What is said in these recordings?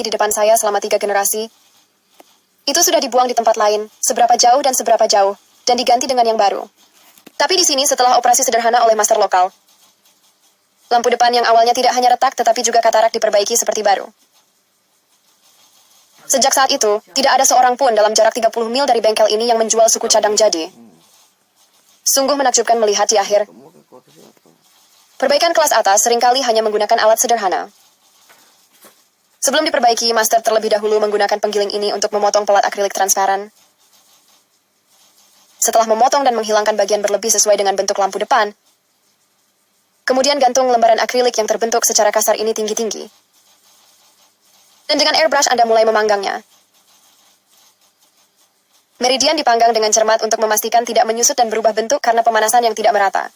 di depan saya selama 3 generasi, itu sudah dibuang di tempat lain, seberapa jauh dan seberapa jauh, dan diganti dengan yang baru. Tapi di sini setelah operasi sederhana oleh master lokal, lampu depan yang awalnya tidak hanya retak tetapi juga katarak diperbaiki seperti baru. Sejak saat itu, tidak ada seorang pun dalam jarak 30 mil dari bengkel ini yang menjual suku cadang jadi. Sungguh menakjubkan melihat di akhir. Perbaikan kelas atas seringkali hanya menggunakan alat sederhana. Sebelum diperbaiki, master terlebih dahulu menggunakan penggiling ini untuk memotong pelat akrilik transparan. Setelah memotong dan menghilangkan bagian berlebih sesuai dengan bentuk lampu depan, kemudian gantung lembaran akrilik yang terbentuk secara kasar ini tinggi-tinggi. Dan dengan airbrush Anda mulai memanggangnya. Meridian dipanggang dengan cermat untuk memastikan tidak menyusut dan berubah bentuk karena pemanasan yang tidak merata.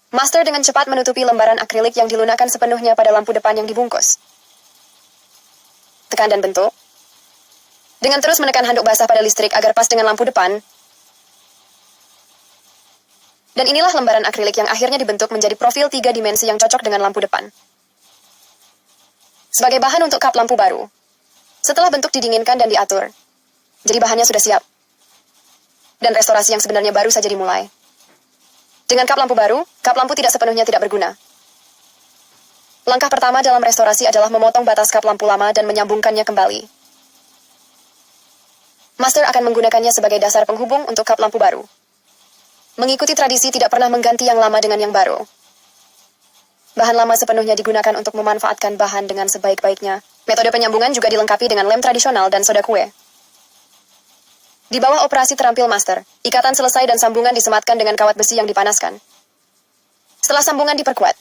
Master dengan cepat menutupi lembaran akrilik yang dilunakkan sepenuhnya pada lampu depan yang dibungkus. Tekan dan bentuk. Dengan terus menekan handuk basah pada listrik agar pas dengan lampu depan. Dan inilah lembaran akrilik yang akhirnya dibentuk menjadi profil 3 dimensi yang cocok dengan lampu depan. Sebagai bahan untuk kap lampu baru. Setelah bentuk didinginkan dan diatur, jadi bahannya sudah siap. Dan restorasi yang sebenarnya baru saja dimulai. Dengan kap lampu baru, kap lampu tidak sepenuhnya tidak berguna. Langkah pertama dalam restorasi adalah memotong batas kap lampu lama dan menyambungkannya kembali. Master akan menggunakannya sebagai dasar penghubung untuk kap lampu baru. Mengikuti tradisi tidak pernah mengganti yang lama dengan yang baru. Bahan lama sepenuhnya digunakan untuk memanfaatkan bahan dengan sebaik-baiknya. Metode penyambungan juga dilengkapi dengan lem tradisional dan soda kue. Di bawah operasi terampil master, ikatan selesai dan sambungan disematkan dengan kawat besi yang dipanaskan. Setelah sambungan diperkuat,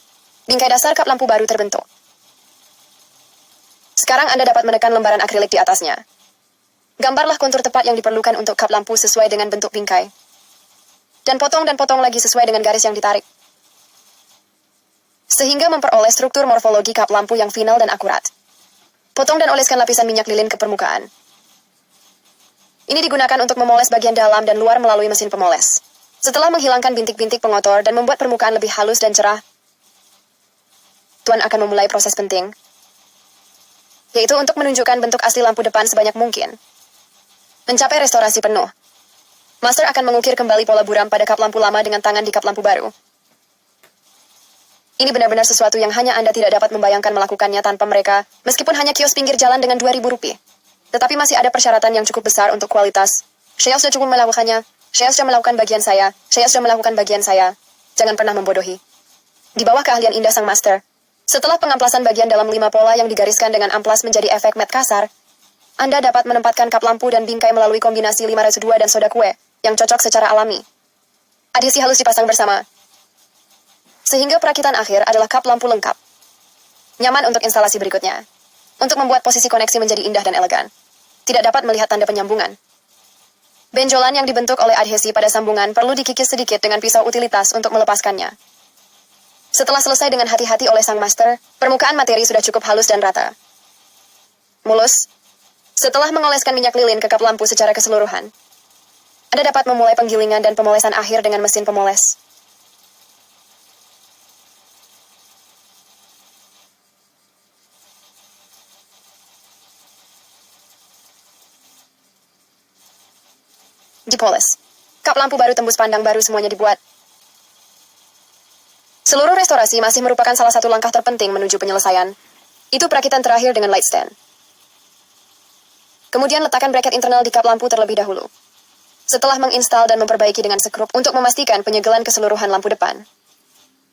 bingkai dasar kap lampu baru terbentuk. Sekarang Anda dapat menekan lembaran akrilik di atasnya. Gambarlah kontur tepat yang diperlukan untuk kap lampu sesuai dengan bentuk bingkai. Dan potong lagi sesuai dengan garis yang ditarik. Sehingga memperoleh struktur morfologi kap lampu yang final dan akurat. Potong dan oleskan lapisan minyak lilin ke permukaan. Ini digunakan untuk memoles bagian dalam dan luar melalui mesin pemoles. Setelah menghilangkan bintik-bintik pengotor dan membuat permukaan lebih halus dan cerah, Tuan akan memulai proses penting, yaitu untuk menunjukkan bentuk asli lampu depan sebanyak mungkin. Mencapai restorasi penuh, Master akan mengukir kembali pola buram pada kap lampu lama dengan tangan di kap lampu baru. Ini benar-benar sesuatu yang hanya Anda tidak dapat membayangkan melakukannya tanpa mereka, meskipun hanya kios pinggir jalan dengan Rp2.000. Tetapi masih ada persyaratan yang cukup besar untuk kualitas. Saya sudah cukup melakukannya. Saya sudah melakukan bagian saya. Saya sudah melakukan bagian saya. Jangan pernah membodohi. Di bawah keahlian indah sang master, setelah pengamplasan bagian dalam 5 pola yang digariskan dengan amplas menjadi efek matte kasar, Anda dapat menempatkan kap lampu dan bingkai melalui kombinasi 502 dan soda kue, yang cocok secara alami. Adhesi halus dipasang bersama. Sehingga perakitan akhir adalah kap lampu lengkap. Nyaman untuk instalasi berikutnya. Untuk membuat posisi koneksi menjadi indah dan elegan. Tidak dapat melihat tanda penyambungan. Benjolan yang dibentuk oleh adhesi pada sambungan perlu dikikis sedikit dengan pisau utilitas untuk melepaskannya. Setelah selesai dengan hati-hati oleh sang master, permukaan materi sudah cukup halus dan rata. Mulus. Setelah mengoleskan minyak lilin ke kap lampu secara keseluruhan, Anda dapat memulai penggilingan dan pemolesan akhir dengan mesin pemoles. Dipoles. Kap lampu baru tembus pandang baru semuanya dibuat. Seluruh restorasi masih merupakan salah satu langkah terpenting menuju penyelesaian. Itu perakitan terakhir dengan light stand. Kemudian letakkan bracket internal di kap lampu terlebih dahulu. Setelah menginstal dan memperbaiki dengan sekrup untuk memastikan penyegelan keseluruhan lampu depan.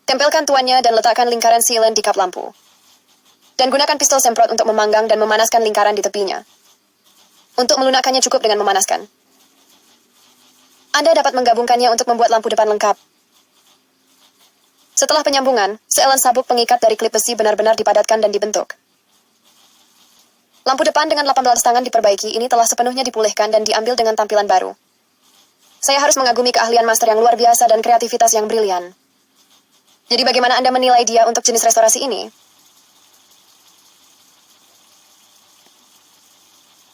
Tempelkan tuannya dan letakkan lingkaran sealant di kap lampu. Dan gunakan pistol semprot untuk memanggang dan memanaskan lingkaran di tepinya. Untuk melunakkannya cukup dengan memanaskan. Anda dapat menggabungkannya untuk membuat lampu depan lengkap. Setelah penyambungan, seelan sabuk pengikat dari klip besi benar-benar dipadatkan dan dibentuk. Lampu depan dengan 18 tangan diperbaiki ini telah sepenuhnya dipulihkan dan diambil dengan tampilan baru. Saya harus mengagumi keahlian master yang luar biasa dan kreativitas yang brilian. Jadi bagaimana Anda menilai dia untuk jenis restorasi ini?